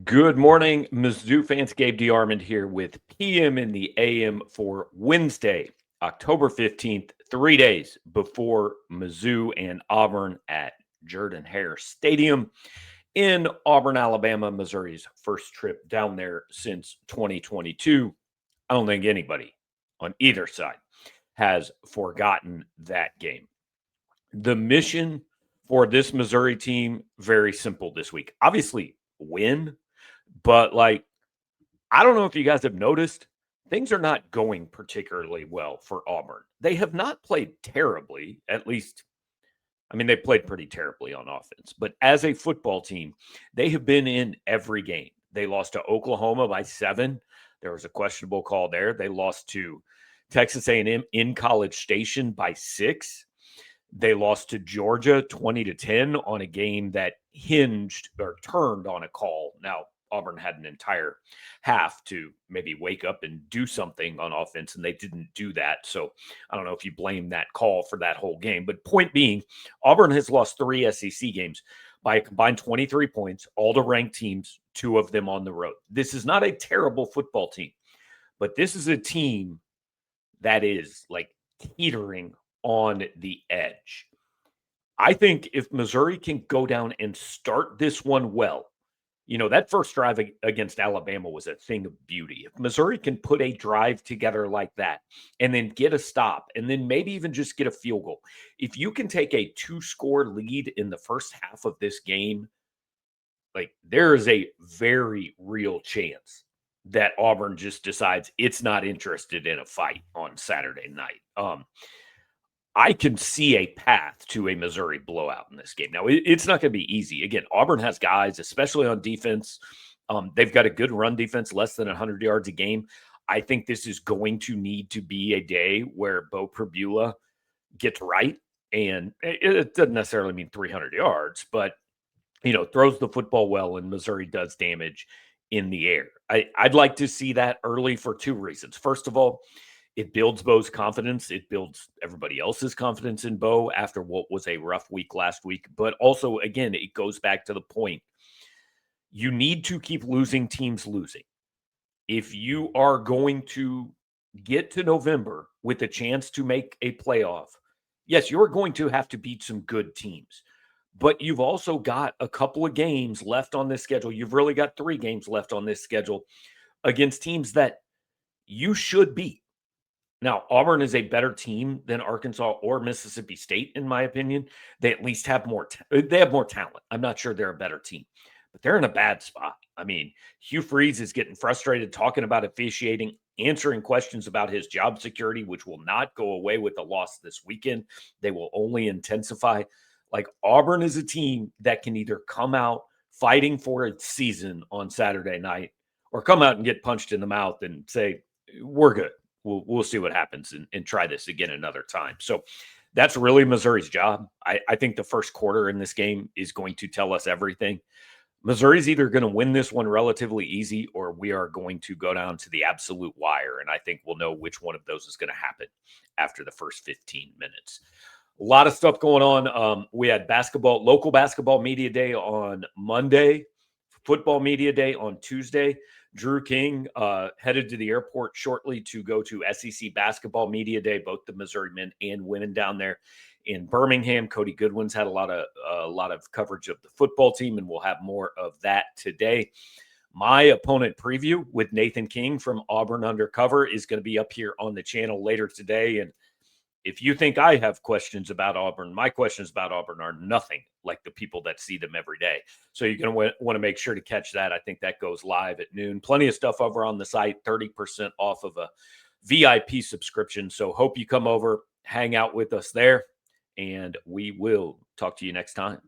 Good morning, Mizzou fans. Gabe DeArmond here with PM in the AM for Wednesday, October 15th, 3 days before Mizzou and Auburn at Jordan-Hare Stadium in Auburn, Alabama, Missouri's first trip down there since 2022. I don't think anybody on either side has forgotten that game. The mission for this Missouri team, very simple this week. Obviously, win, but I don't know if you guys have noticed, things are not going particularly well for Auburn. They have not played terribly, at least. I mean, they played pretty terribly on offense, but as a football team, they have been in every game. They lost to Oklahoma by 7. There was a questionable call there. They lost to Texas A&M in College Station by 6. They lost to Georgia 20-10 on a game that hinged or turned on a call. Now, Auburn had an entire half to maybe wake up and do something on offense, and they didn't do that. So I don't know if you blame that call for that whole game. But point being, Auburn has lost 3 SEC games by a combined 23 points, all to ranked teams, 2 of them on the road. This is not a terrible football team, but this is a team that is teetering on the edge. I think if Missouri can go down and start this one well, that first drive against Alabama was a thing of beauty. If Missouri can put a drive together like that and then get a stop and then maybe even just get a field goal, if you can take a 2-score lead in the first half of this game, there is a very real chance that Auburn just decides it's not interested in a fight on Saturday night. I can see a path to a Missouri blowout in this game. Now, it's not going to be easy. Again, Auburn has guys, especially on defense. They've got a good run defense, less than 100 yards a game. I think this is going to need to be a day where Bo Pribula gets right. And it doesn't necessarily mean 300 yards, but, throws the football well and Missouri does damage in the air. I'd like to see that early for 2 reasons. First of all, it builds Bo's confidence. It builds everybody else's confidence in Bo after what was a rough week last week. But also, again, it goes back to the point. You need to keep losing teams losing. If you are going to get to November with a chance to make a playoff, yes, you're going to have to beat some good teams. But you've also got a couple of games left on this schedule. You've really got 3 games left on this schedule against teams that you should beat. Now, Auburn is a better team than Arkansas or Mississippi State, in my opinion. They at least have more. They have more talent. I'm not sure they're a better team, but they're in a bad spot. I mean, Hugh Freeze is getting frustrated talking about officiating, answering questions about his job security, which will not go away with the loss this weekend. They will only intensify. Auburn is a team that can either come out fighting for its season on Saturday night or come out and get punched in the mouth and say, we're good. We'll see what happens and try this again another time. So that's really Missouri's job. I think the first quarter in this game is going to tell us everything. Missouri's either going to win this one relatively easy or we are going to go down to the absolute wire. And I think we'll know which one of those is going to happen after the first 15 minutes. A lot of stuff going on. We had local basketball media day on Monday, football media day on Tuesday. Drew King headed to the airport shortly to go to SEC basketball media day, both the Missouri men and women down there in Birmingham. Cody Goodwin's had a lot of coverage of the football team, and we'll have more of that today. My opponent preview with Nathan King from Auburn Undercover is going to be up here on the channel later today. And if you think I have questions about Auburn, my questions about Auburn are nothing like the people that see them every day. So you're going to want to make sure to catch that. I think that goes live at noon. Plenty of stuff over on the site, 30% off of a VIP subscription. So hope you come over, hang out with us there, and we will talk to you next time.